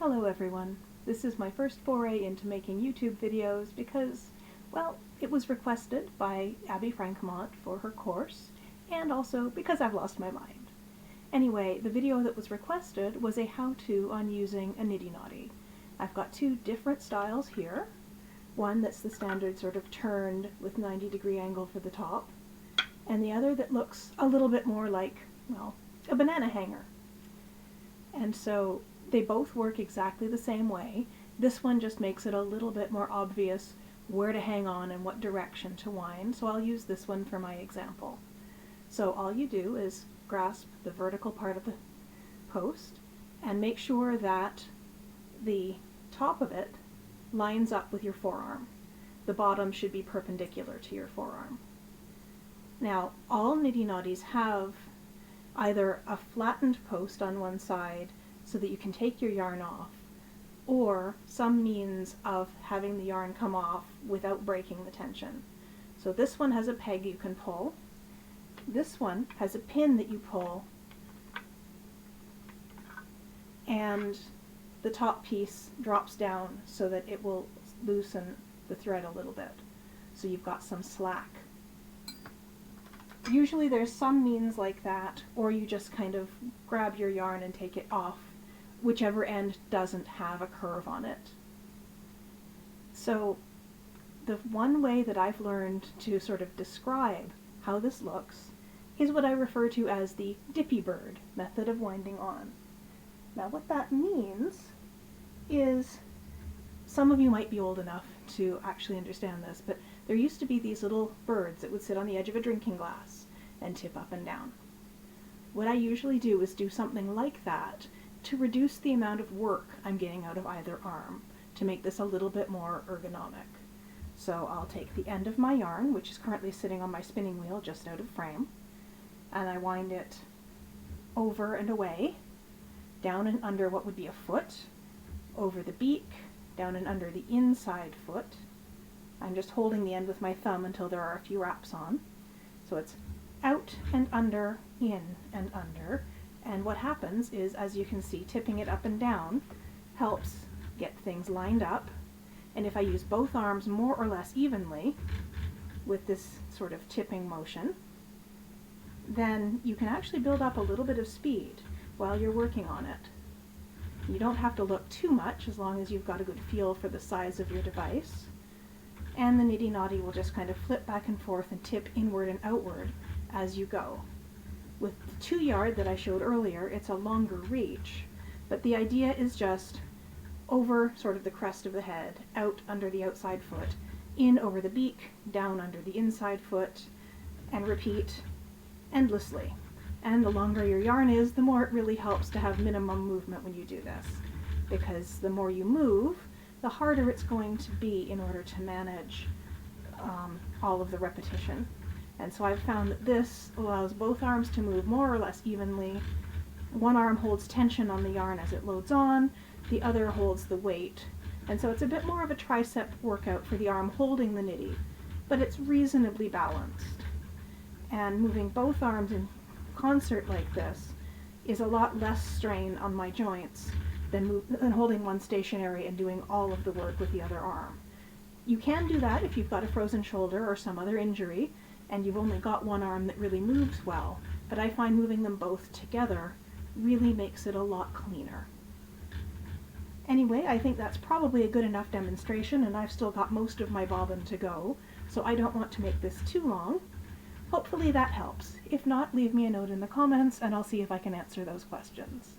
Hello everyone. This is my first foray into making YouTube videos because, well, it was requested by Abby Frankmont for her course, and also because I've lost my mind. Anyway, the video that was requested was a how-to on using a Niddy Noddy. I've got two different styles here. One that's the standard sort of turned with 90-degree angle for the top, and the other that looks a little bit more like, well, a banana hanger. And so they both work exactly the same way. This one just makes it a little bit more obvious where to hang on and what direction to wind, so I'll use this one for my example. So all you do is grasp the vertical part of the post and make sure that the top of it lines up with your forearm. The bottom should be perpendicular to your forearm. Now, all Niddy Noddies have either a flattened post on one side so that you can take your yarn off, or some means of having the yarn come off without breaking the tension. So this one has a peg you can pull. This one has a pin that you pull, and the top piece drops down so that it will loosen the thread a little bit. So you've got some slack. Usually there's some means like that, or you just kind of grab your yarn and take it off, whichever end doesn't have a curve on it. So the one way that I've learned to sort of describe how this looks is what I refer to as the dippy bird method of winding on. Now what that means is, some of you might be old enough to actually understand this, but there used to be these little birds that would sit on the edge of a drinking glass and tip up and down. What I usually do is do something like that to reduce the amount of work I'm getting out of either arm, to make this a little bit more ergonomic. So I'll take the end of my yarn, which is currently sitting on my spinning wheel just out of frame, and I wind it over and away, down and under what would be a foot, over the beak, down and under the inside foot. I'm just holding the end with my thumb until there are a few wraps on. So it's out and under, in and under. And what happens is, as you can see, tipping it up and down helps get things lined up. And if I use both arms more or less evenly with this sort of tipping motion, then you can actually build up a little bit of speed while you're working on it. You don't have to look too much as long as you've got a good feel for the size of your device. And the Niddy Noddy will just kind of flip back and forth and tip inward and outward as you go. With the 2 yard that I showed earlier, it's a longer reach, but the idea is just over sort of the crest of the head, out under the outside foot, in over the beak, down under the inside foot, and repeat endlessly. And the longer your yarn is, the more it really helps to have minimum movement when you do this, because the more you move, the harder it's going to be in order to manage all of the repetition. And so I've found that this allows both arms to move more or less evenly. One arm holds tension on the yarn as it loads on, the other holds the weight. And so it's a bit more of a tricep workout for the arm holding the Niddy, but it's reasonably balanced. And moving both arms in concert like this is a lot less strain on my joints than holding one stationary and doing all of the work with the other arm. You can do that if you've got a frozen shoulder or some other injury and you've only got one arm that really moves well, but I find moving them both together really makes it a lot cleaner. Anyway, I think that's probably a good enough demonstration, and I've still got most of my bobbin to go, so I don't want to make this too long. Hopefully that helps. If not, leave me a note in the comments and I'll see if I can answer those questions.